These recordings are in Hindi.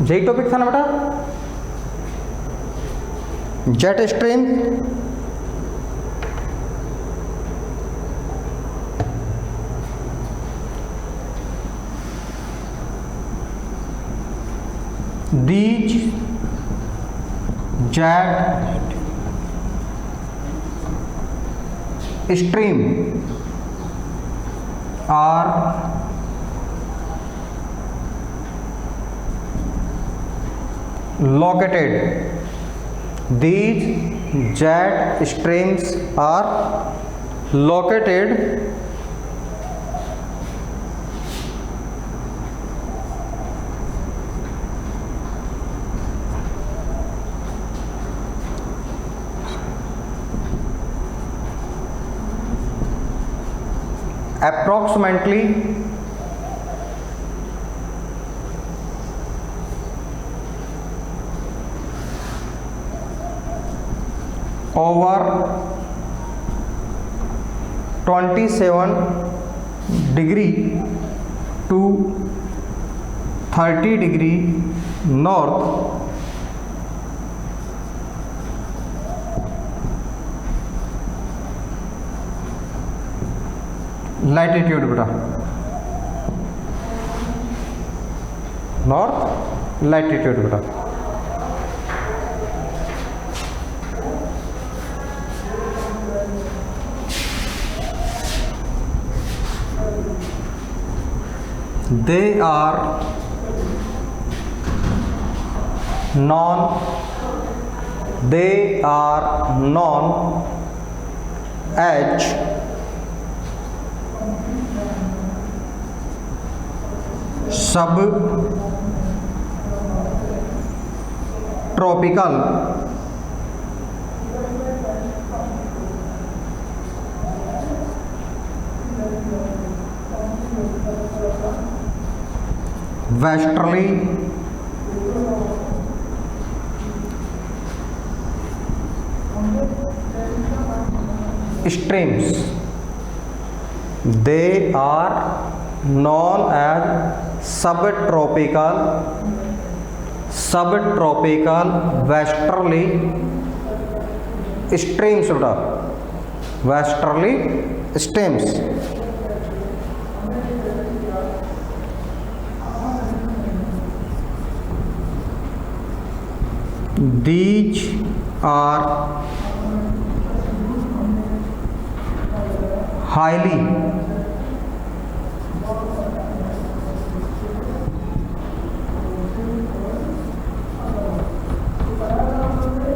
यही टॉपिक था ना बेटा, jet stream. These jet stream are located. These jet streams are located approximately over 27 degree to 30 degree north latitude बेटा, नॉर्थ लैटिट्यूड बेटा। दे आर नॉन एज सब tropical westerly streams. They are known as subtropical westerly streams बेटा, westerly streams। These are highly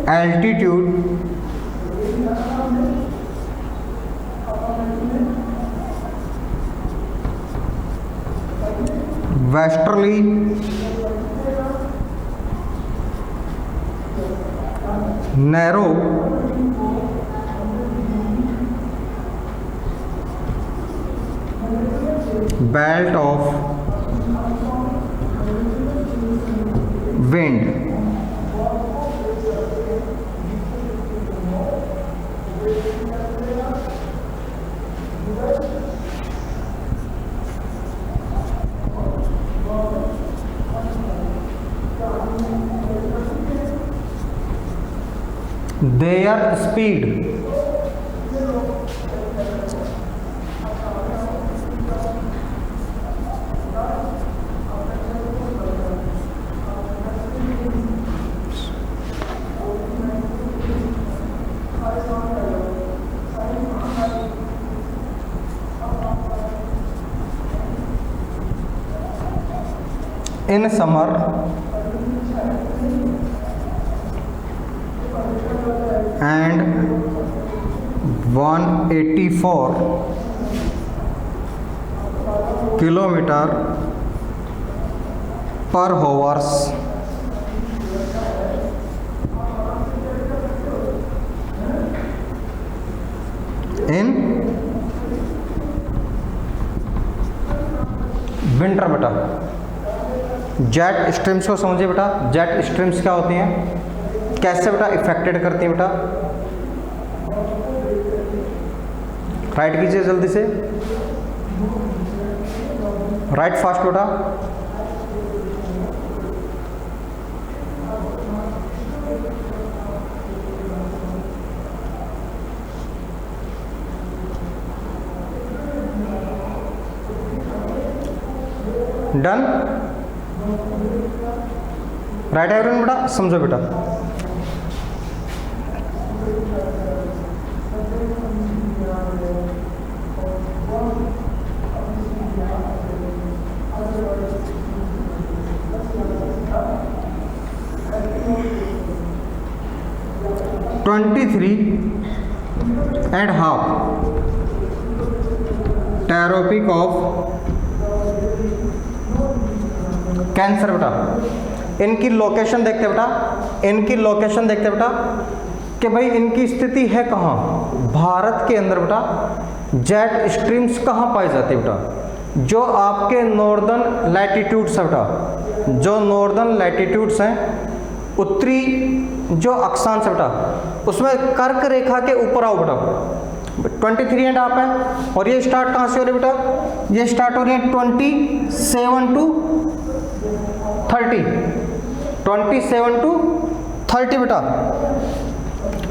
altitude westerly narrow belt of wind। Their speed in summer and 184 kilometer per hours in winter बेटा। जेट स्ट्रीम्स को समझिए बेटा, जेट स्ट्रीम्स क्या होती हैं, कैसे बेटा इफेक्टेड करती हैं बेटा। राइट कीजिए जल्दी से, राइट फास्ट बेटा। डन, राइट है एवरीवन बेटा, समझो बेटा। एंड हाफ टेरोपिक ऑफ कैंसर बेटा। इनकी लोकेशन देखते बेटा, इनकी लोकेशन देखते बेटा कि भाई इनकी स्थिति है कहाँ, भारत के अंदर बेटा। जेट स्ट्रीम्स कहाँ पाई जाती है बेटा, जो आपके नॉर्दर्न लैटिट्यूड्स है बेटा, जो नॉर्दर्न लैटिट्यूड्स हैं, उत्तरी जो अक्षांश है बेटा, उसमें कर्क रेखा के ऊपर आओ बेटा। 23 एंड हाफ है, और ये स्टार्ट कहाँ से हो रही है बेटा, ये स्टार्ट हो रही है 27 टू 30, 27 टू 30 बेटा।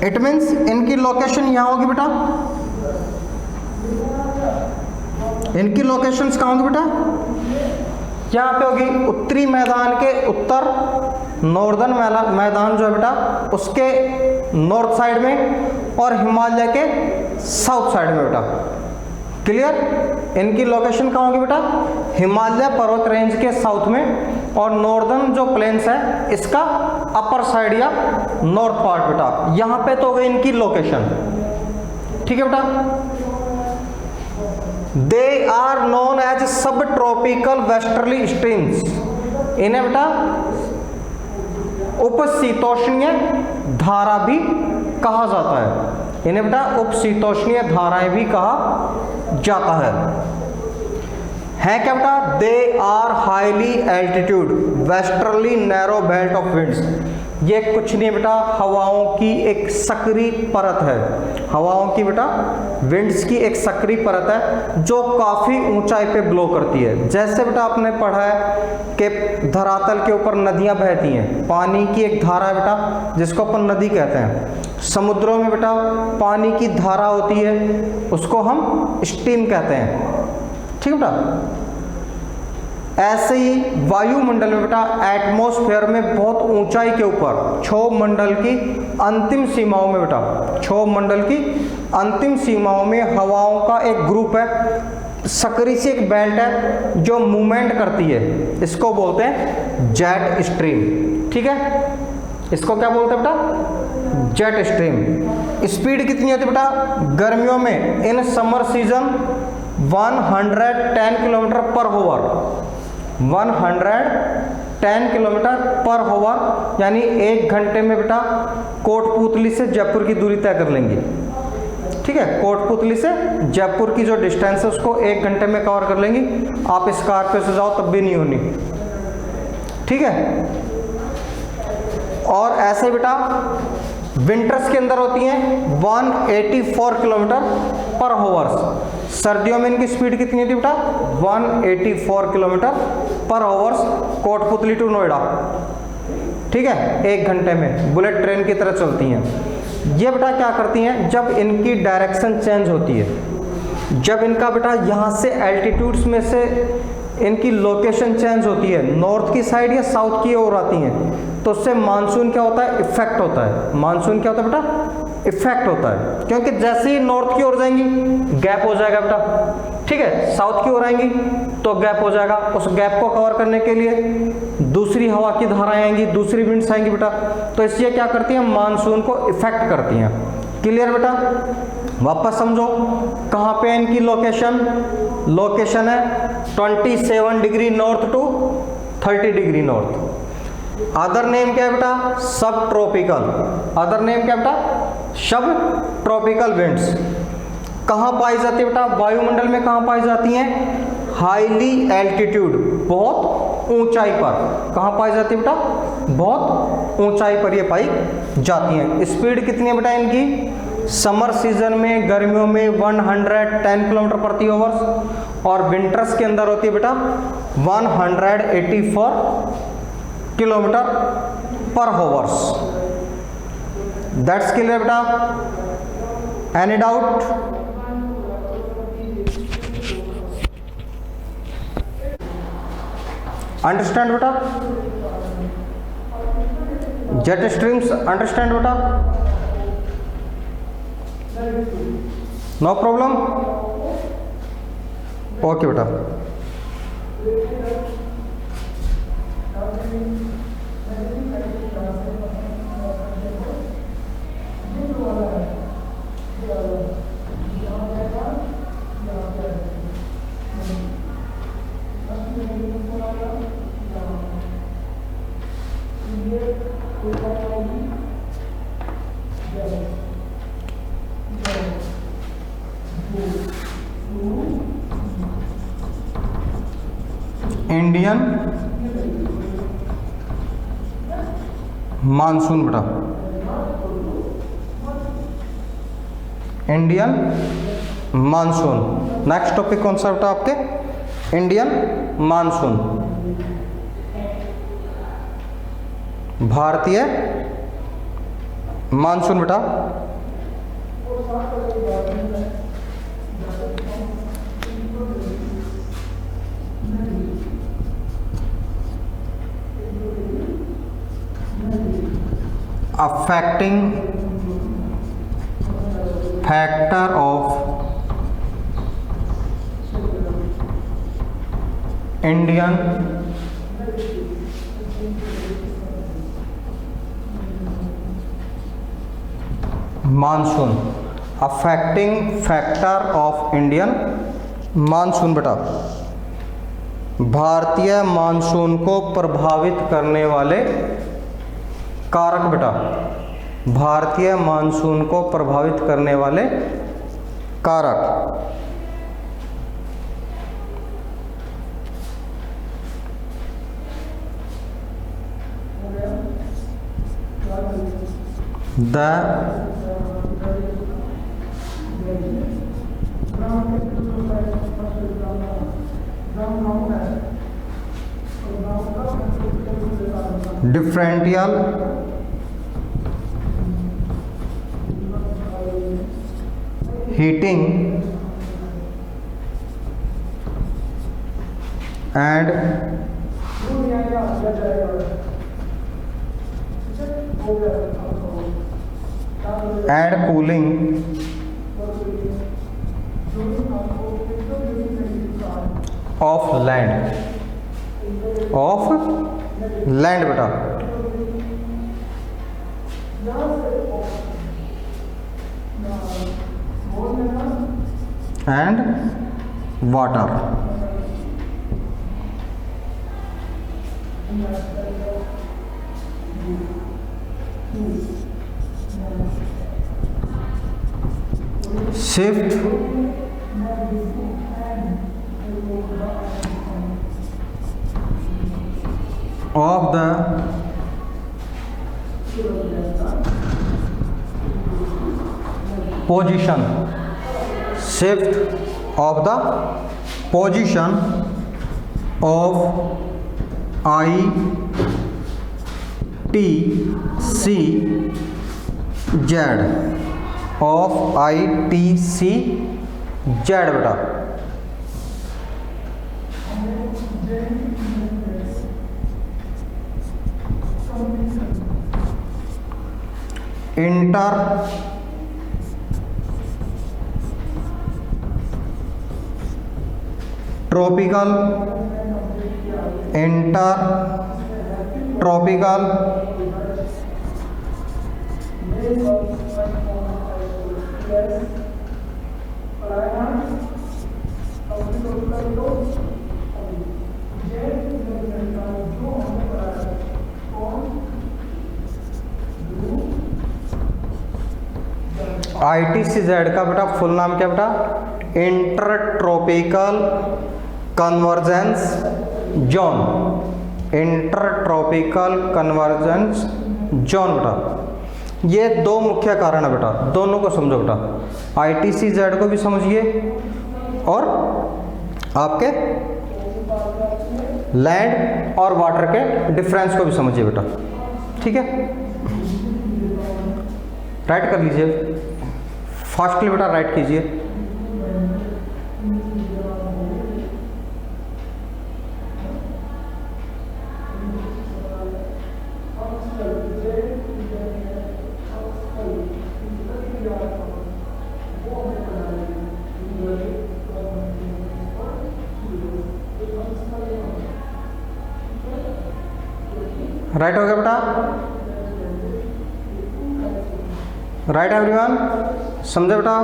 इट मीन्स इनकी लोकेशन यहाँ होगी बेटा, इनकी लोकेशंस कहाँ होगी बेटा, यहाँ पे होगी उत्तरी मैदान के उत्तर, नॉर्दर्न मैदान जो है बेटा उसके नॉर्थ साइड में, और हिमालय के साउथ साइड में बेटा। क्लियर, इनकी लोकेशन कहाँ होगी बेटा, हिमालय पर्वत रेंज के साउथ में, और नॉर्दर्न जो प्लेन्स है इसका अपर साइड या नॉर्थ पार्ट बेटा, यहाँ पे तो हो गई इनकी लोकेशन। ठीक है बेटा। दे आर नोन एज सब ट्रॉपिकल वेस्टर्ली स्ट्रीम्स, इन्हें बेटा उपशीतोष्णीय धारा भी कहा जाता है, इन्हें बेटा उपशीतोष्णीय धाराएं भी कहा जाता है क्या बेटा। They are highly altitude westerly narrow belt of winds, ये कुछ नहीं बेटा, हवाओं की एक सक्रिय परत है, हवाओं की बेटा विंड्स की एक सक्रिय परत है जो काफ़ी ऊंचाई पे ब्लो करती है। जैसे बेटा आपने पढ़ा है कि धरातल के ऊपर नदियां बहती हैं, पानी की एक धारा है बेटा जिसको अपन नदी कहते हैं। समुद्रों में बेटा पानी की धारा होती है, उसको हम स्ट्रीम कहते हैं। ठीक है बेटा। ऐसे ही वायुमंडल में बेटा एटमॉस्फेयर में बहुत ऊंचाई के ऊपर क्षोभ मंडल की अंतिम सीमाओं में बेटा, क्षोभ मंडल की अंतिम सीमाओं में हवाओं का एक ग्रुप है, सक्रिय सी एक बेल्ट है जो मूवमेंट करती है, इसको बोलते हैं जेट स्ट्रीम। ठीक है, इसको क्या बोलते हैं बेटा, जेट स्ट्रीम। स्पीड कितनी होती है बेटा, गर्मियों में in summer season 110 kilometre per hour, 110 kilometre per hour, यानी 1 घंटे में बेटा कोटपुतली से जयपुर की दूरी तय कर लेंगे। ठीक है, कोटपुतली से जयपुर की जो डिस्टेंस है उसको 1 घंटे में कवर कर लेंगी। आप स्कॉर्पियो से जाओ तब भी नहीं होनी। ठीक है, और ऐसे बेटा विंटर्स के अंदर होती हैं 184 किलोमीटर पर आवर्स। सर्दियों में इनकी स्पीड कितनी होती है बेटा, 184 kilometre per hours, Kotputli to Noida. ठीक है, 1 घंटे में बुलेट ट्रेन की तरह चलती हैं। ये बेटा क्या करती हैं, जब इनकी डायरेक्शन चेंज होती है, जब इनका बेटा यहाँ से एल्टीट्यूड्स में से इनकी लोकेशन चेंज होती है, नॉर्थ की साइड या साउथ की ओर आती हैं, तो उससे मानसून क्या होता है, इफेक्ट होता है। मानसून क्या होता है बेटा, इफेक्ट होता है, क्योंकि जैसे ही नॉर्थ की ओर जाएंगी गैप हो जाएगा बेटा। ठीक है, साउथ की ओर आएंगी तो गैप हो जाएगा। उस गैप को कवर करने के लिए दूसरी हवा की धाराएं आएंगी, दूसरी विंड्स आएंगी बेटा, तो इसलिए क्या करती हैं, मानसून को इफेक्ट करती हैं। क्लियर बेटा, वापस समझो कहाँ पे इनकी लोकेशन, लोकेशन है 27 degree north to 30 degree north. Other name क्या है बेटा, सब ट्रॉपिकल। अदर नेम क्या है बेटा, सब ट्रॉपिकल विंड्स। कहाँ पाई जाती है बेटा, वायुमंडल में कहाँ पाई जाती हैं, हाईली एल्टीट्यूड, बहुत ऊंचाई पर। कहाँ पाई जाती है बेटा, बहुत ऊंचाई पर ये पाई जाती हैं। स्पीड कितनी है बेटा इनकी, समर सीजन में गर्मियों में 110 किलोमीटर प्रति आवर्स, और विंटर्स के अंदर होती है बेटा 184 kilometre per hours. That's clear बेटा, एनी डाउट? अंडरस्टैंड बेटा? जेट स्ट्रीम्स अंडरस्टैंड बेटा? No problem? ओके बेटा। इंडियन मानसून बेटा, इंडियन मानसून। नेक्स्ट टॉपिक कौन सा बेटा आपके? इंडियन मानसून, भारतीय मानसून बेटा। affecting factor of Indian monsoon, affecting factor of Indian monsoon बेटा, भारतीय मानसून को प्रभावित करने वाले कारक बेटा, भारतीय मानसून को प्रभावित करने वाले कारक। The differential heating and cooling of land बेटा, and water. Shift of the position, shift of the position of ITCZ, of ITCZ बेटा। इंटर ट्रॉपिकल ITCZ का बेटा फुल नाम क्या बेटा? Inter tropical convergence zone, inter tropical convergence zone बेटा। ये दो मुख्य कारण है बेटा, दोनों को समझो बेटा, ITCZ को भी समझिए और आपके लैंड और वाटर के डिफरेंस को भी समझिए बेटा, ठीक है। राइट कर लीजिए फास्टली बेटा, राइट कीजिए। राइट हो गया बेटा, राइट एवरीवन, समझे बेटा।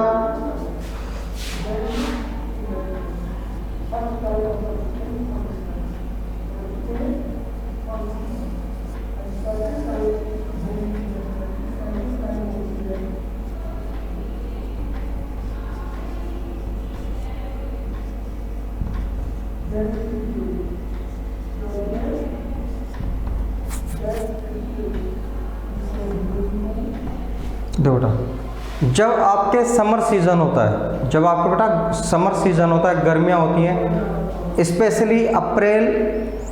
देखो बेटा, जब आपके समर सीजन होता है, जब आपका बेटा समर सीजन होता है, गर्मियाँ होती हैं, स्पेशली अप्रैल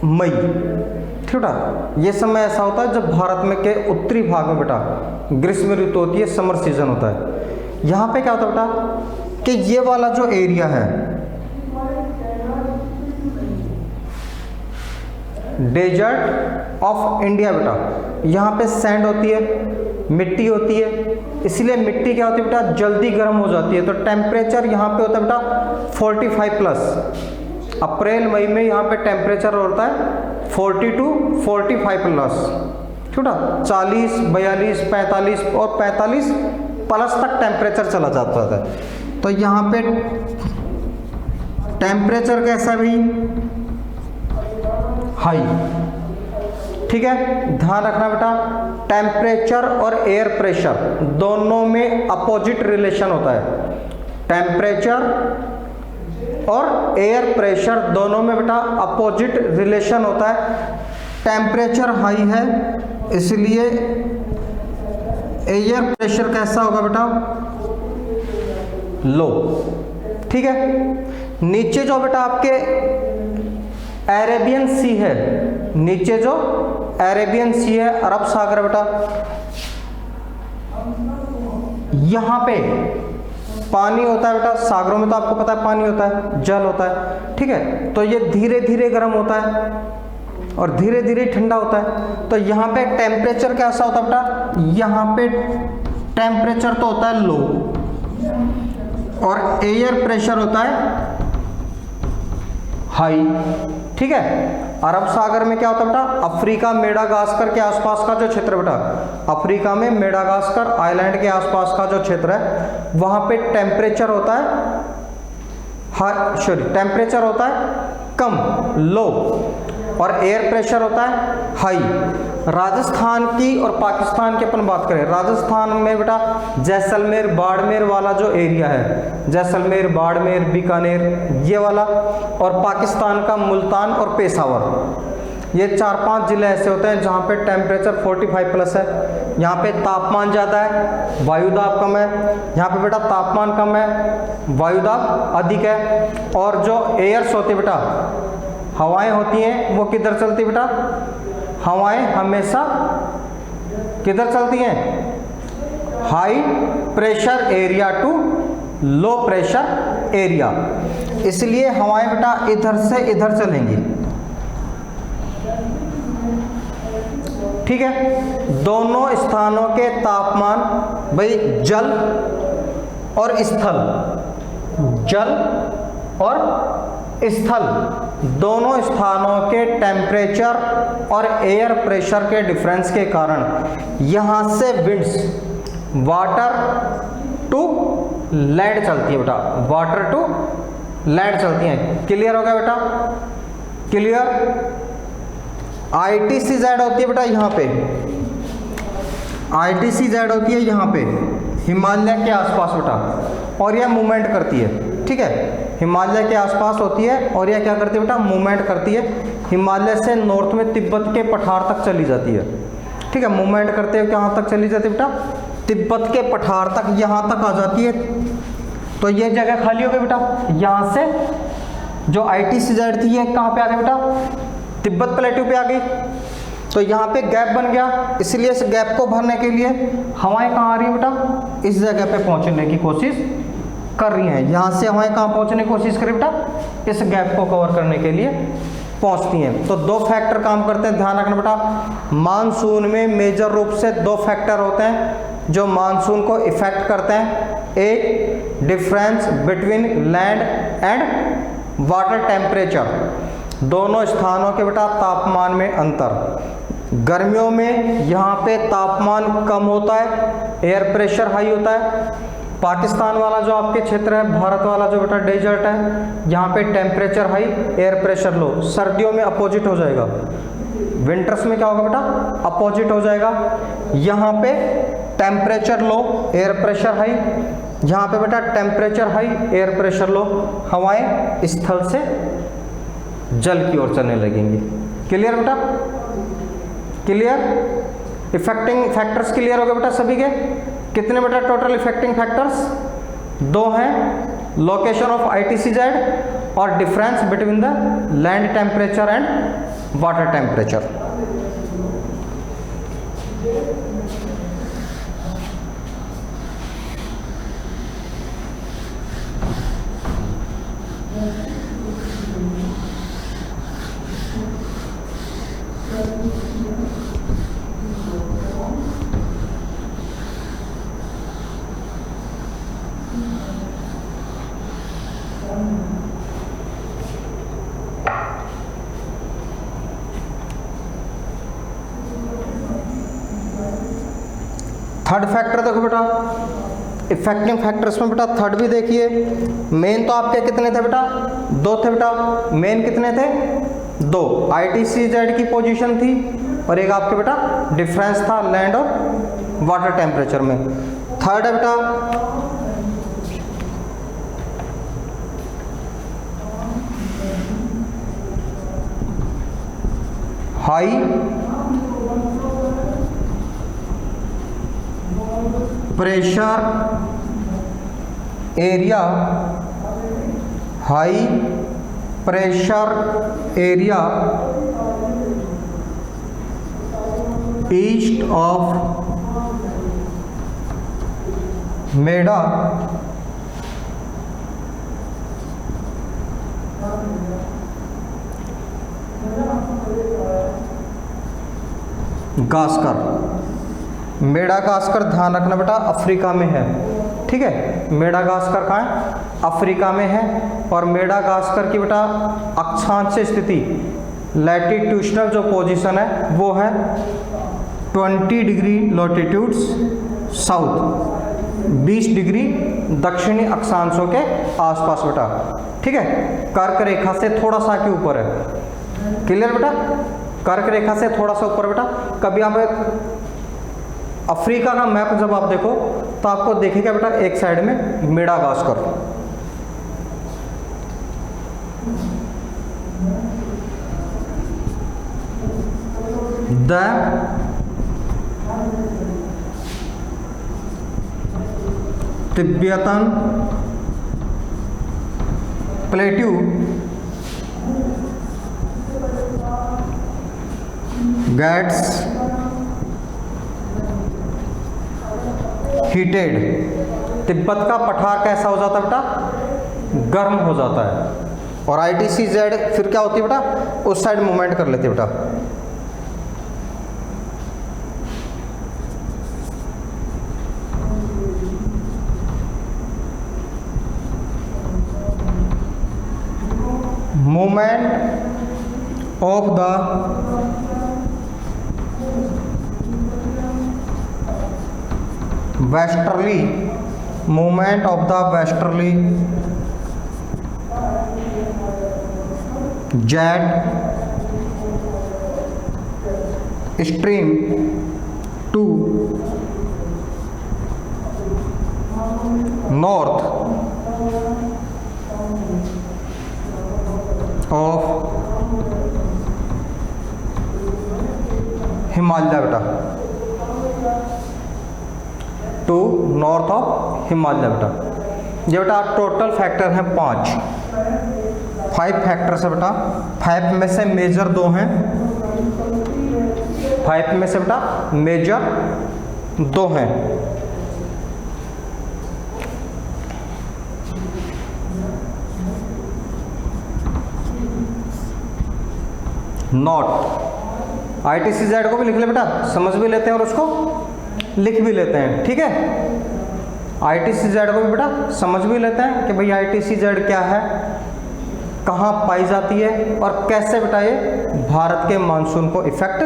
मई, ठीक बेटा, ये समय ऐसा होता है जब भारत में के उत्तरी भाग में बेटा ग्रीष्म ऋतु होती है, समर सीजन होता है। यहाँ पे क्या होता है बेटा कि ये वाला जो एरिया है, डेजर्ट ऑफ इंडिया बेटा, यहाँ पे सैंड होती है, मिट्टी होती है, इसलिए मिट्टी क्या होती है बेटा जल्दी गर्म हो जाती है। तो टेम्परेचर यहाँ पे होता है बेटा 45 प्लस। अप्रैल मई में यहाँ पे टेम्परेचर होता है 40 to 45 प्लस, ठीक है, 40, 42, 45 और 45 प्लस तक टेम्परेचर चला जाता है। तो यहाँ पे टेम्परेचर कैसा भी हाई, ठीक है, ध्यान रखना बेटा, टेम्परेचर और एयर प्रेशर दोनों में अपोजिट रिलेशन होता है। टेम्परेचर और एयर प्रेशर दोनों में बेटा अपोजिट रिलेशन होता है। टेम्परेचर हाई है इसलिए एयर प्रेशर कैसा होगा बेटा, लो, ठीक है। नीचे जो बेटा आपके अरेबियन सी है, नीचे जो अरेबियन सी है, अरब सागर बेटा, यहां पे पानी होता है बेटा, सागरों में तो आपको पता है पानी होता है, जल होता है, ठीक है। तो ये धीरे धीरे गर्म होता है और धीरे धीरे ठंडा होता है। तो यहाँ पे टेम्परेचर कैसा होता है बेटा, यहाँ पे टेम्परेचर तो होता है लो और एयर प्रेशर होता है हाई, ठीक है। अरब सागर में क्या होता है बेटा, अफ्रीका मेडागास्कर के आसपास का जो क्षेत्र बेटा, अफ्रीका में मेडागास्कर आइलैंड के आसपास का जो क्षेत्र है, वहां पे टेम्परेचर होता है टेम्परेचर होता है कम, लो, और एयर प्रेशर होता है हाई। राजस्थान की और पाकिस्तान की अपन बात करें, राजस्थान में बेटा जैसलमेर बाड़मेर वाला जो एरिया है, जैसलमेर बाड़मेर बीकानेर ये वाला, और पाकिस्तान का मुल्तान और पेशावर, ये 4-5 जिले ऐसे होते हैं जहाँ पे टेम्परेचर 45 प्लस है। यहाँ पे तापमान ज़्यादा है, वायुदाब कम है, यहाँ पे बेटा तापमान कम है, वायुदाब अधिक है। और जो एयर्स होती है बेटा, हवाएं होती हैं, वो किधर चलती बेटा, हवाएं हमेशा किधर चलती हैं, high pressure area to low pressure area, इसलिए हवाएं बेटा इधर से इधर चलेंगी, ठीक है। दोनों स्थानों के तापमान भाई जल और स्थल, जल और स्थल दोनों स्थानों के टेम्परेचर और एयर प्रेशर के डिफरेंस के कारण यहाँ से विंड्स वाटर टू लैंड चलती है बेटा, वाटर टू लैंड चलती हैं। क्लियर हो गया बेटा, क्लियर। ITCZ होती है बेटा यहाँ पे, ITCZ होती है यहाँ पे हिमालय के आसपास बेटा, और यह मूवमेंट करती है, ठीक है, हिमालय के आसपास होती है और यह क्या करती है बेटा, मूवमेंट करती है। हिमालय से नॉर्थ में तिब्बत के पठार तक चली जाती है, ठीक है, मूवमेंट करते हुए कहाँ तक चली जाती है बेटा, तिब्बत के पठार तक, यहाँ तक आ जाती है। तो ये जगह खाली हो गई बेटा, यहाँ से जो ITCZ थी ये कहाँ पे आ गई बेटा, तिब्बत प्लेट्यू पे आ गई। तो यहाँ पे गैप बन गया, इसलिए इस गैप को भरने के लिए हवाएं कहाँ आ रही है बेटा, इस जगह पे पहुँचने की कोशिश कर रही हैं। यहाँ से हवाएं कहाँ पहुँचने की कोशिश करें बेटा, इस गैप को कवर करने के लिए पहुँचती हैं। तो दो फैक्टर काम करते हैं, ध्यान रखना बेटा। मानसून में मेजर रूप से दो फैक्टर होते हैं जो मानसून को इफेक्ट करते हैं। एक difference between land and water temperature, दोनों स्थानों के बेटा तापमान में अंतर। गर्मियों में यहाँ पे तापमान कम होता है, एयर प्रेशर हाई होता है। पाकिस्तान वाला जो आपके क्षेत्र है, भारत वाला जो बेटा डेजर्ट है, यहाँ पे temperature high, air pressure low. सर्दियों में अपोजिट हो जाएगा, विंटर्स में क्या होगा बेटा, अपोजिट हो जाएगा। यहाँ पे temperature low, air pressure high, यहाँ पे बेटा temperature high, air pressure low, हवाएं स्थल से जल की ओर चलने लगेंगी। क्लियर बेटा, क्लियर? इफेक्टिंग फैक्टर्स क्लियर हो गए बेटा सभी के? कितने बेटा टोटल इफेक्टिंग फैक्टर्स? 2 हैं, लोकेशन ऑफ ITCZ और difference between the land temperature and water temperature. Third factor देखो बेटा, इफेक्टिंग फैक्टर्स में बेटा थर्ड भी देखिए। मेन तो आपके कितने थे बेटा? 2 थे बेटा। मेन कितने थे? 2। ITCZ की पोजीशन थी और एक आपके बेटा डिफरेंस था लैंड और वाटर टेम्परेचर में। थर्ड है बेटा high pressure area, high pressure area east of Madagascar. Madagascar ध्यान रखना बेटा अफ्रीका में है, ठीक है। मेडागास्कर कहाँ है? अफ्रीका में है। और मेडागास्कर की बेटा अक्षांश स्थिति, लैटिट्यूशनल जो पोजीशन है वो है 20 डिग्री लॉटिट्यूड्स साउथ, 20 डिग्री दक्षिणी अक्षांशों के आसपास बेटा, ठीक है। कर्क रेखा से थोड़ा सा के ऊपर है। क्लियर बेटा? कर्क रेखा से थोड़ा सा ऊपर बेटा। कभी आप अफ्रीका का मैप जब आप देखो तो आपको देखेगा बेटा एक साइड में Madagascar, the Tibetan plateau gets heated. Tibet का पठार कैसा हो जाता है बेटा? गर्म हो जाता है। और ITCZ फिर क्या होती है बेटा? उस साइड मूवमेंट कर लेती है बेटा। Movement of the westerly, movement of the westerly jet stream to north of Himalaya बेटा, टू नॉर्थ ऑफ हिमालय बेटा। ये बेटा टोटल फैक्टर हैं 5 फैक्टर्स है बेटा। 5 में से मेजर 2 हैं, 5 में से बेटा मेजर 2 हैं। नॉट ITCZ को भी लिख ले बेटा, समझ भी लेते हैं और उसको लिख भी लेते हैं, ठीक है। ITCZ को भी बेटा समझ भी लेते हैं कि भाई ITCZ क्या है, कहाँ पाई जाती है और कैसे बेटा ये भारत के मानसून को इफेक्ट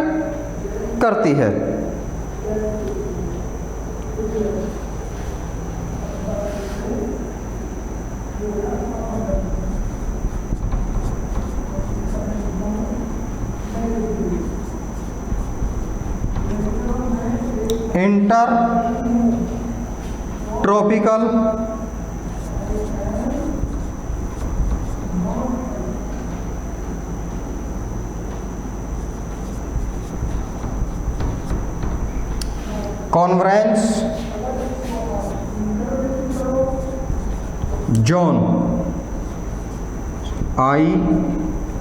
करती है। Inter tropical conference zone ITC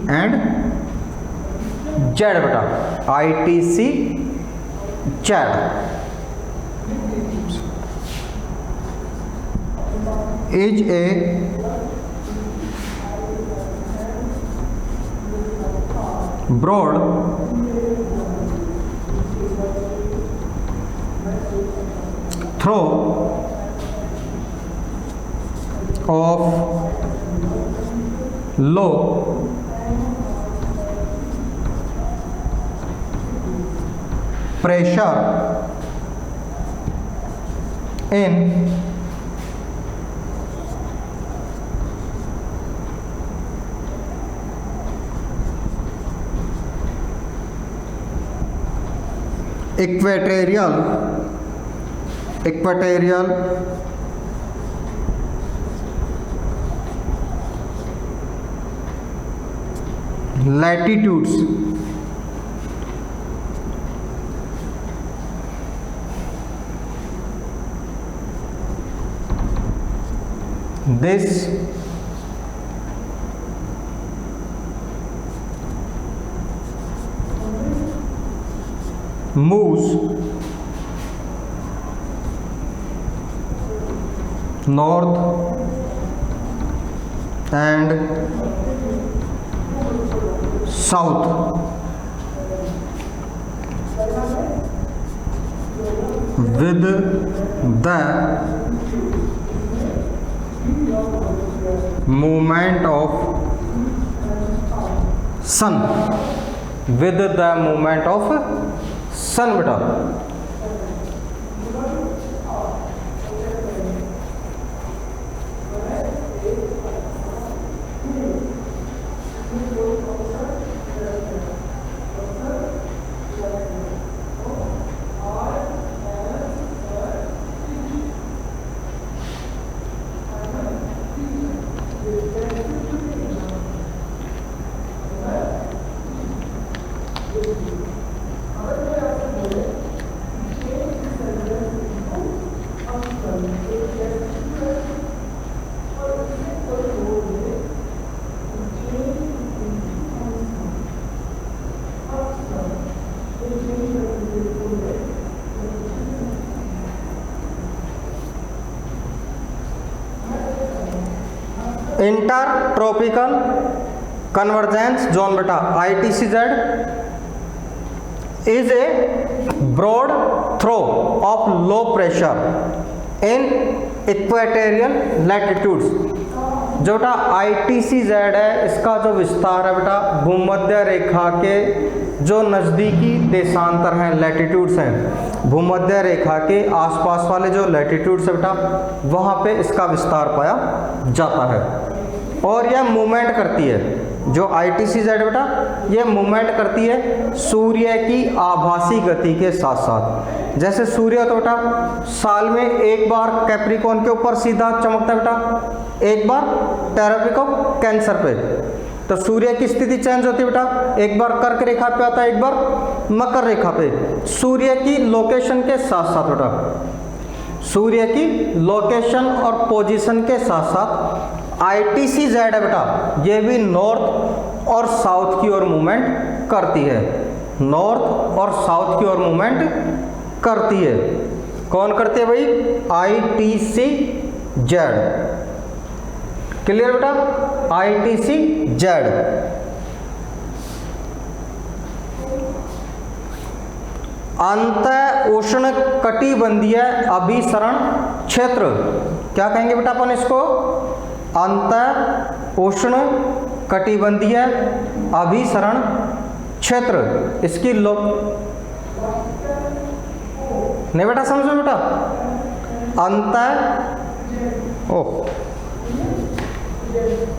and Z बेटा, ITC Z is a broad trough of low pressure in equatorial latitudes this moves north and south with the movement of sun, with the movement of sun बेटा। इंटर ट्रॉपिकल कन्वर्जेंस जोन बेटा ITCZ is a broad throw of low pressure in equatorial latitudes। जो बेटा ITCZ है इसका जो विस्तार है बेटा भूमध्य रेखा के जो नज़दीकी देशांतर हैं, लैटिट्यूड्स हैं, भूमध्य रेखा के आसपास वाले जो लैटिट्यूड्स है बेटा वहाँ पे इसका विस्तार पाया जाता है। और यह मूवमेंट करती है, जो ITCZ बेटा ये मूवमेंट करती है सूर्य की आभासी गति के साथ साथ। जैसे सूर्य तो बेटा साल में एक बार कैप्रिकॉन के ऊपर सीधा चमकता है बेटा, एक बार टेरापिक ऑफ कैंसर पे। तो सूर्य की स्थिति चेंज होती है बेटा, एक बार कर्क रेखा पे आता है, एक बार मकर रेखा पे। सूर्य की लोकेशन के साथ साथ बेटा, सूर्य की लोकेशन और पोजीशन के साथ साथ ITCZ है बेटा ये भी नॉर्थ और साउथ की ओर मूवमेंट करती है, नॉर्थ और साउथ की ओर मूवमेंट करती है। कौन करती है भाई? ITCZ। क्लियर बेटा? ITCZ। अंत उष्ण कटिबंधीय अभिसरण क्षेत्र, क्या कहेंगे बेटा अपन इसको? अंत उष्ण कटिबंधीय अभिसरण क्षेत्र, इसकी लो नहीं बेटा, समझो बेटा, अंतर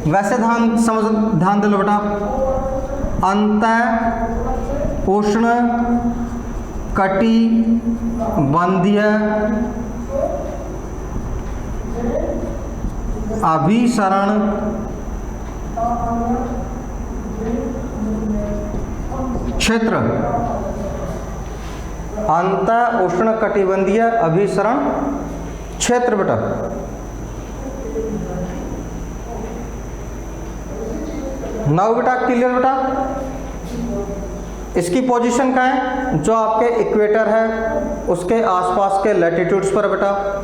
वैसे ध्यान दे लो बेटा, अंतर उष्ण कटिबंधीय अभिसरण क्षेत्र, अंतर उष्ण कटिबंधीय अभिसरण क्षेत्र बेटा। नाउ बेटा क्लियर बेटा, इसकी पोजीशन कहाँ है, जो आपके इक्वेटर है उसके आसपास के लैटिट्यूड्स पर बेटा।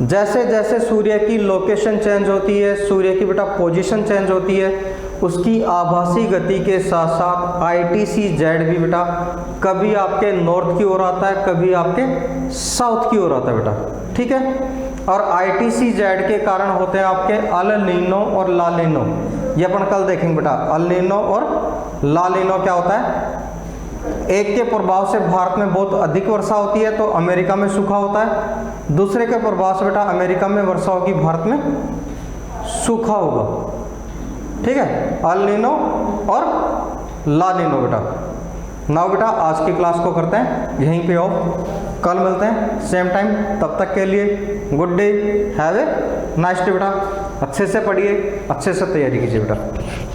जैसे जैसे सूर्य की लोकेशन चेंज होती है, सूर्य की बेटा पोजीशन चेंज होती है, उसकी आभासी गति के साथ साथ ITC-Z भी बेटा कभी आपके नॉर्थ की ओर आता है, कभी आपके साउथ की ओर आता है बेटा, ठीक है। और ITC-Z के कारण होते हैं आपके अल नीनो और ला नीनो, ये अपन कल देखेंगे बेटा। अल नीनो और ला नीनो क्या होता है, एक के प्रभाव से भारत में बहुत अधिक वर्षा होती है तो अमेरिका में सूखा होता है, दूसरे के प्रभाव से बेटा अमेरिका में वर्षा होगी, भारत में सूखा होगा, ठीक है। अल नीनो और ला नीनो बेटा। नाउ बेटा आज की क्लास को करते हैं यहीं पे ऑफ, कल मिलते हैं सेम टाइम, तब तक के लिए good day, have a nice day बेटा। अच्छे से पढ़िए, अच्छे से तैयारी कीजिए बेटा।